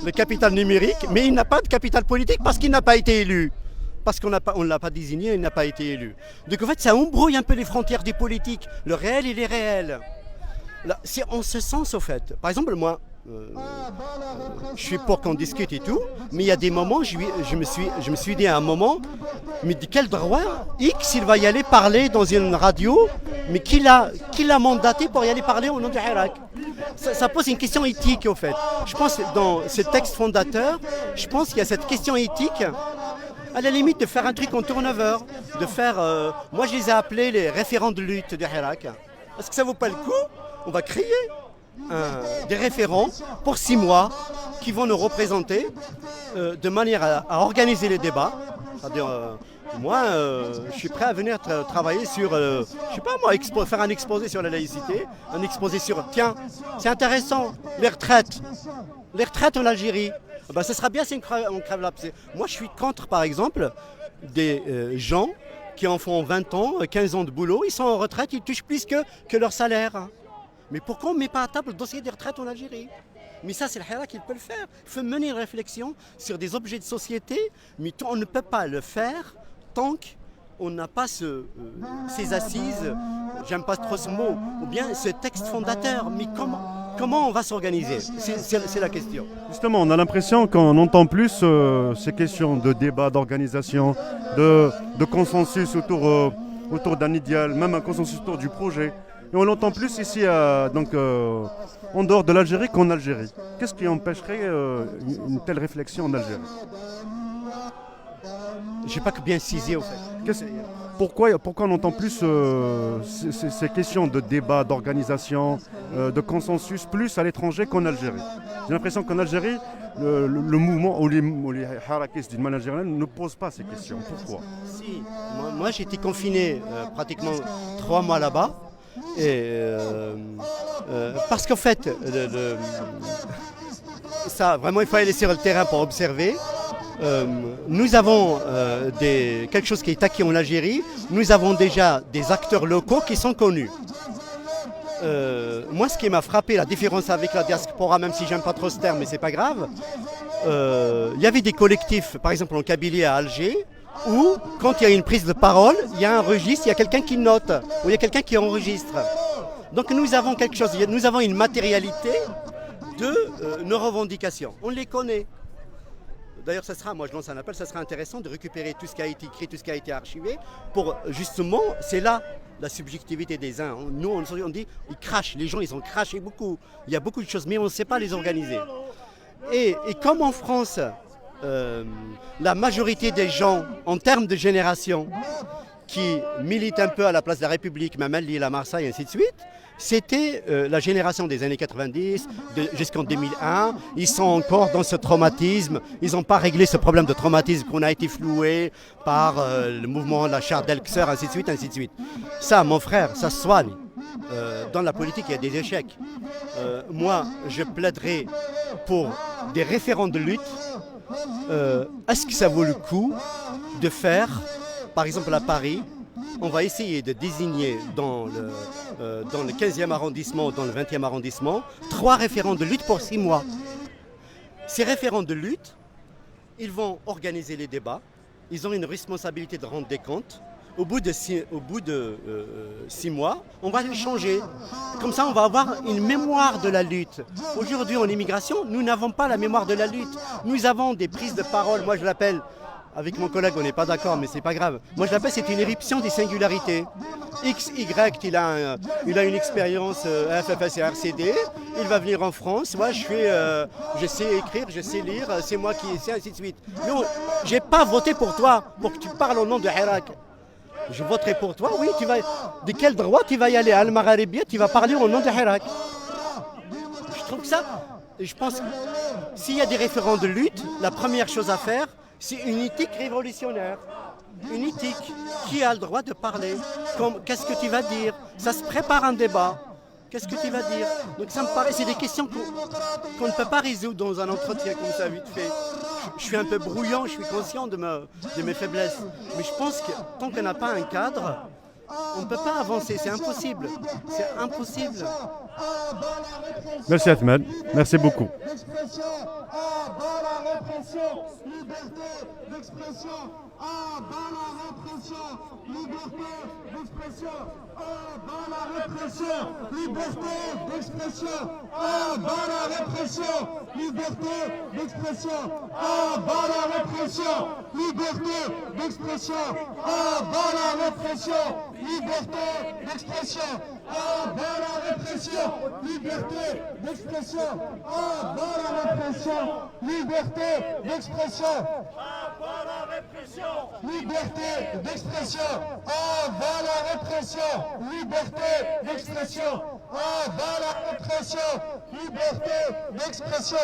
Le capital numérique, mais il n'a pas de capital politique parce qu'il n'a pas été élu. Parce qu'on ne l'a pas désigné, il n'a pas été élu. Donc en fait, ça embrouille un peu les frontières du politique. Le réel et l'irréel. C'est en ce sens, au fait. Par exemple, moi, je suis pour qu'on discute et tout, mais il y a des moments, je me suis dit à un moment, mais de quel droit X, il va y aller parler dans une radio, mais qui l'a mandaté pour y aller parler au nom du Hirak? Ça pose une question éthique, au fait. Je pense que dans ce texte fondateur, je pense qu'il y a cette question éthique À la limite de faire un truc en turnover, de faire... moi je les ai appelés les référents de lutte de Hirak. Est-ce que ça vaut pas le coup? On va créer des référents pour 6 mois qui vont nous représenter de manière à organiser les débats. C'est-à-dire, moi, je suis prêt à venir travailler sur, je sais pas moi, faire un exposé sur la laïcité, un exposé sur, tiens, c'est intéressant, les retraites en Algérie. Ben, ce sera bien si on crève l'abcès. Moi, je suis contre, par exemple, des gens qui en font 20 ans, 15 ans de boulot, ils sont en retraite, ils touchent plus que leur salaire. Mais pourquoi on ne met pas à table le dossier des retraites en Algérie? Mais ça, c'est le Hirak qui peut le faire. Il faut mener une réflexion sur des objets de société, mais on ne peut pas le faire tant qu'on n'a pas ces assises, j'aime pas trop ce mot, ou bien ce texte fondateur. Mais comment on va s'organiser? C'est la question. Justement, on a l'impression qu'on entend plus ces questions de débat, d'organisation, de consensus autour d'un idéal, même un consensus autour du projet. Et on l'entend plus ici, en dehors de l'Algérie qu'en Algérie. Qu'est-ce qui empêcherait une telle réflexion en Algérie? Je n'ai pas bien saisi au fait. Pourquoi on entend plus ces questions de débat, d'organisation, de consensus plus à l'étranger qu'en Algérie? J'ai l'impression qu'en Algérie, le mouvement ou les harakistes d'une manière générale ne posent pas ces questions. Pourquoi? Si, moi j'ai été confiné pratiquement 3 mois là-bas. Parce qu'en fait, ça vraiment il faut aller sur le terrain pour observer. Nous avons quelque chose qui est acquis en Algérie. Nous avons déjà des acteurs locaux qui sont connus. Moi, ce qui m'a frappé, la différence avec la diaspora, même si j'aime pas trop ce terme, mais c'est pas grave. Il y avait des collectifs, par exemple en Kabylie à Alger, où quand il y a une prise de parole, il y a un registre, il y a quelqu'un qui note, ou il y a quelqu'un qui enregistre. Donc nous avons quelque chose, nous avons une matérialité de nos revendications. On les connaît. D'ailleurs, moi je lance un appel, ça sera intéressant de récupérer tout ce qui a été écrit, tout ce qui a été archivé, pour justement, c'est là la subjectivité des uns. Nous, on dit, ils crachent, les gens, ils ont craché beaucoup. Il y a beaucoup de choses, mais on ne sait pas les organiser. Et comme en France, la majorité des gens, en termes de génération, qui militent un peu à la place de la République, même à Lille, à Marseille, et ainsi de suite, c'était la génération des années 90 jusqu'en 2001. Ils sont encore dans ce traumatisme. Ils n'ont pas réglé ce problème de traumatisme qu'on a été floué par le mouvement, la charte d'El-Qsar, ainsi de suite, ainsi de suite. Ça, mon frère, ça se soigne. Dans la politique, il y a des échecs. Moi, je plaiderai pour des référents de lutte. Est-ce que ça vaut le coup de faire, par exemple à Paris, on va essayer de désigner dans le 15e arrondissement ou dans le 20e arrondissement 3 référents de lutte pour 6 mois. Ces référents de lutte, ils vont organiser les débats, ils ont une responsabilité de rendre des comptes. Au bout de 6 mois, on va les changer. Comme ça, on va avoir une mémoire de la lutte. Aujourd'hui, en immigration, nous n'avons pas la mémoire de la lutte. Nous avons des prises de parole, moi je l'appelle, avec mon collègue, on n'est pas d'accord, mais c'est pas grave. Moi, je l'appelle, c'est une éruption des singularités. X, Y, il a une expérience FFS et RCD. Il va venir en France. Moi, je sais écrire, je sais lire. C'est moi qui sais, ainsi de suite. Non, j'ai pas voté pour toi, pour que tu parles au nom de Hirak. Je voterai pour toi. Oui, de quel droit tu vas y aller à Al-Magharibia? Tu vas parler au nom de Hirak. Je trouve que ça. Je pense que s'il y a des référents de lutte, la première chose à faire, c'est une éthique révolutionnaire, une éthique qui a le droit de parler. Qu'est-ce que tu vas dire? Ça se prépare un débat. Qu'est-ce que tu vas dire? Donc ça me paraît, c'est des questions qu'on ne peut pas résoudre dans un entretien comme ça, vite fait. Je suis un peu brouillant, je suis conscient de mes faiblesses. Mais je pense que tant qu'on n'a pas un cadre, on ne peut pas avancer, c'est impossible. C'est impossible. Merci Ahmed, merci beaucoup. liberté d'expression, à bas la répression, liberté d'expression, à bas la répression, liberté d'expression, à bas la répression, liberté d'expression, à bas la répression, liberté d'expression, à bas la répression, liberté d'expression,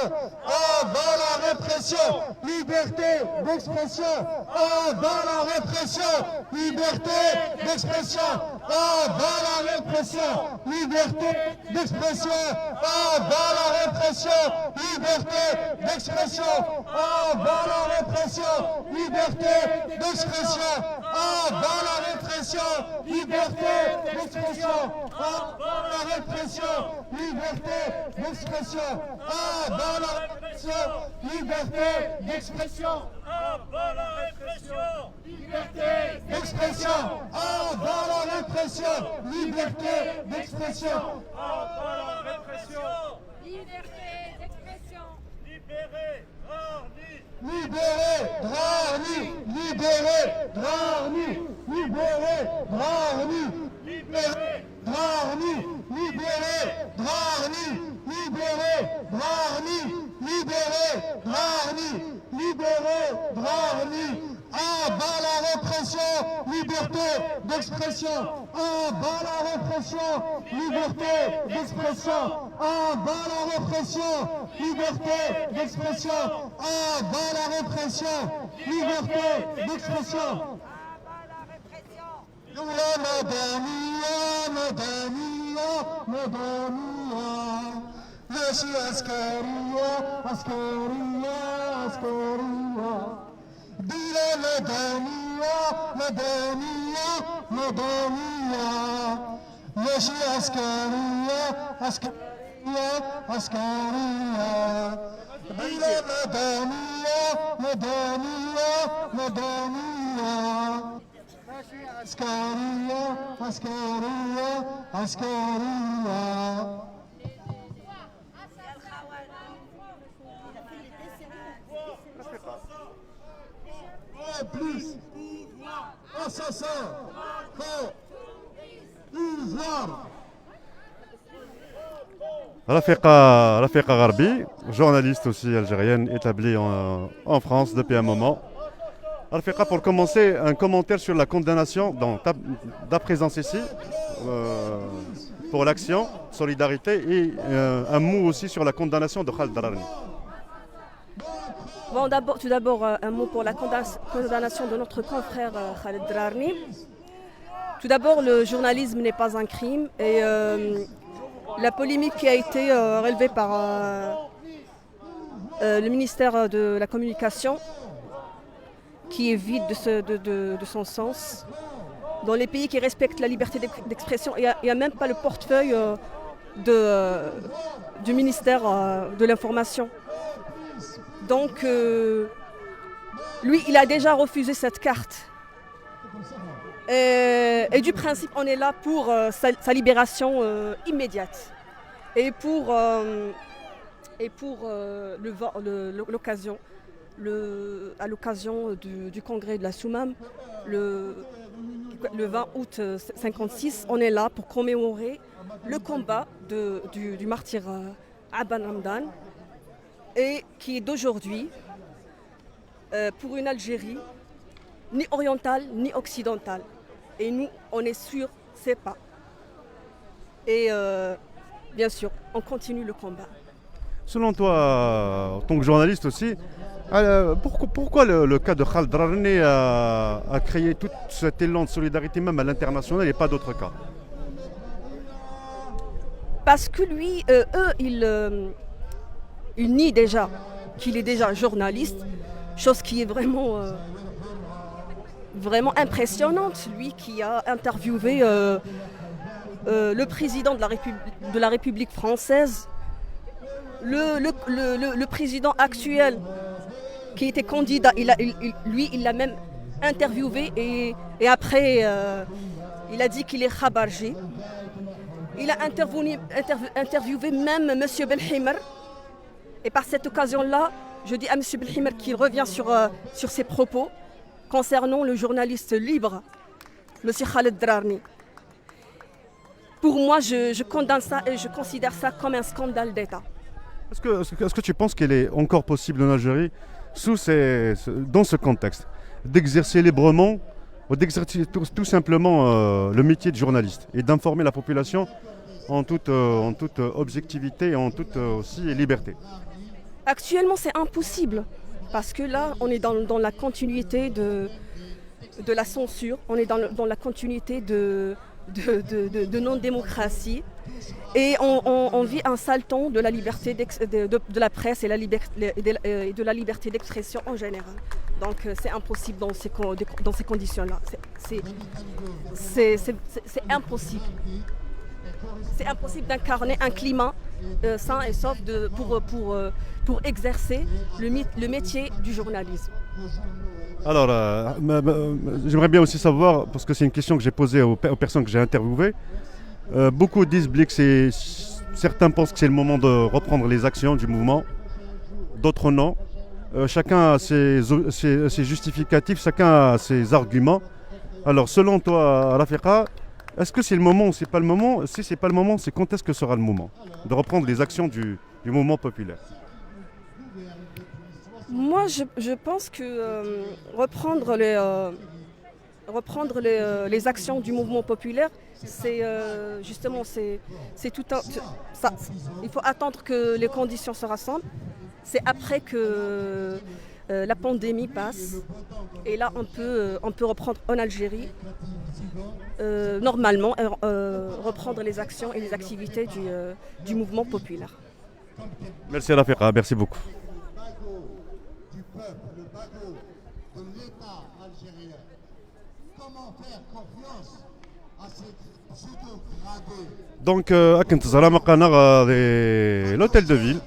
à bas la répression, liberté d'expression, à bas la répression, liberté d'expression, à bas la répression, liberté d'expression, à bas la répression, liberté d'expression, à bas la répression, liberté d'expression, à bas la répression, liberté d'expression, à bas la répression, liberté d'expression, à bas la répression, liberté d'expression, à bas la répression, liberté d'expression, à bas la répression, liberté d'expression, à bas la répression, liberté d'expression, libéré, Drarni, libéré, Drarni, libéré, Drarni, libéré, Drarni, libéré, Drarni, libéré, Drarni, libéré, Drarni, libéré, Drarni. À bas la répression, liberté d'expression. À bas la répression, liberté d'expression. À bas la répression, liberté d'expression. À bas la répression, liberté d'expression. La madania, madania, madania. ماشي عسكرية عسكرية عسكرية بلا مدنية مدنية مدنية ماشي عسكرية عسكرية عسكرية بلا مدنية مدنية مدنية ماشي عسكرية عسكرية عسكرية plus assassin pouvoir. Rafiqa Gharbi, journaliste aussi algérienne établie en France depuis un moment. Rafiqa, pour commencer, un commentaire sur la condamnation dans ta présence ici pour l'action, solidarité et un mot aussi sur la condamnation de Khaled Drarni. Bon, tout d'abord, un mot pour la condamnation de notre confrère Khaled Drarni. Tout d'abord, le journalisme n'est pas un crime et la polémique qui a été relevée par le ministère de la Communication, qui est vide de son sens. Dans les pays qui respectent la liberté d'expression, il n'y a même pas le portefeuille du ministère de l'Information. Donc, lui, il a déjà refusé cette carte. Et du principe, on est là pour sa libération immédiate. Et pour l'occasion, à l'occasion du congrès de la Soumam, le 20 août 1956, on est là pour commémorer le combat du martyr Aban Ramdan, et qui est d'aujourd'hui pour une Algérie ni orientale ni occidentale. Et nous, on est sur ces pas. Et bien sûr, on continue le combat. Selon toi, en tant que journaliste aussi, pourquoi le cas de Khaled Drarni a créé tout cet élan de solidarité même à l'international et pas d'autres cas? Parce que lui, il nie déjà qu'il est déjà journaliste, chose qui est vraiment impressionnante. Lui qui a interviewé le président de la République française, le président actuel qui était candidat, il l'a même interviewé et après il a dit qu'il est khabarji. Il a interviewé même M. Belhimer. Et par cette occasion-là, je dis à M. Belhimer qu'il revient sur ses propos concernant le journaliste libre M. Khaled Drarni. Pour moi, je condamne ça et je considère ça comme un scandale d'État. Est-ce que tu penses qu'il est encore possible en Algérie, dans ce contexte, d'exercer librement ou d'exercer tout simplement le métier de journaliste et d'informer la population en toute objectivité et en toute aussi liberté? Actuellement, c'est impossible parce que là, on est dans la continuité de la censure, on est dans la continuité de non-démocratie et on vit un sale temps de la liberté de la presse et de la liberté d'expression en général. Donc c'est impossible dans ces conditions-là. C'est impossible. C'est impossible d'incarner un climat sain et sauf pour exercer le métier du journalisme. Alors, j'aimerais bien aussi savoir, parce que c'est une question que j'ai posée aux personnes que j'ai interviewées, beaucoup disent que certains pensent que c'est le moment de reprendre les actions du mouvement, d'autres non. Chacun a ses justificatifs, chacun a ses arguments. Alors, selon toi, Rafiqa, est-ce que c'est le moment ou c'est pas le moment? Si c'est pas le moment, c'est quand est-ce que sera le moment de reprendre les actions du mouvement populaire? Moi, je pense que reprendre les actions du mouvement populaire, c'est justement c'est tout un. Il faut attendre que les conditions se rassemblent. C'est après que la pandémie passe et là on peut reprendre en Algérie normalement reprendre les actions et les activités du mouvement populaire. Merci Rafiqa, merci beaucoup. Le bagot de l'État algérien. Comment faire confiance à cette pseudo-gradée? Donc, كنت زعما مقانا l'hôtel de ville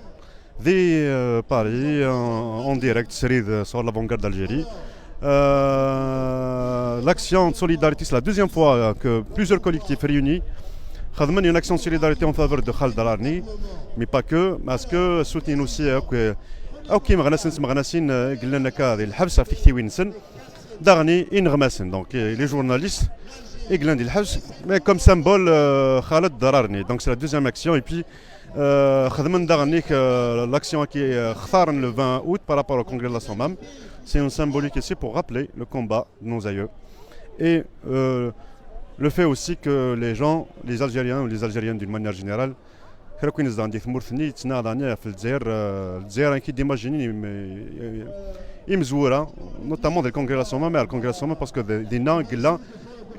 de Paris en direct série sur l'avant-garde d'Algérie. L'action de solidarité, c'est la deuxième fois que plusieurs collectifs réunis خدمنا une action de solidarité en faveur de Khaled Drarni, mais pas que, parce que soutien aussi أو كيما غناسين قلنا لنا هذه الحبسه في كثيوين سن دارني انغماسن دونك لي جورناليست قلنا ديال الحبس مي كوم سامبول خالد درارني دونك سي لا دوزيام اكسيون اي بي خدمنا دارنيك l'action qui اختارن le 20 août par rapport au congrès de la SOMAM, c'est une symbolique ici pour rappeler le combat de nos aïeux et le fait aussi que les gens, les Algériens ou les Algériennes d'une manière générale كون نزل عندي ثمور ثني تناضاني في الجزائر كي ديماجيني مزوره notamment del congrès de la SOMAM, mais le congrès de la SOMAM parce que des nains là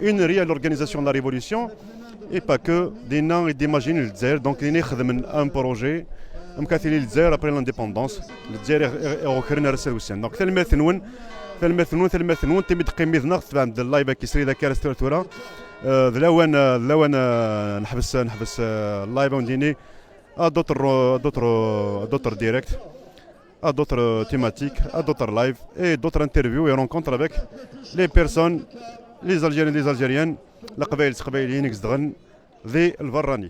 une réelle organisation de la révolution et pas que des nains et d'imaginer le Dzaïr donc ils خدمن un projet مكاثلي الجزائر après l'indépendance الجزائر اوكرنا رسل وسن donc ثلمثنون تمد قيمتنا عند اللايف كيسري ذاك ريستوراتورا لوان نحبس اللايف ونديني d'autres directs, à d'autres thématiques, à d'autres lives et d'autres interviews et rencontres avec les personnes, les Algériens et les Algériennes, les قبائل ذي البراني.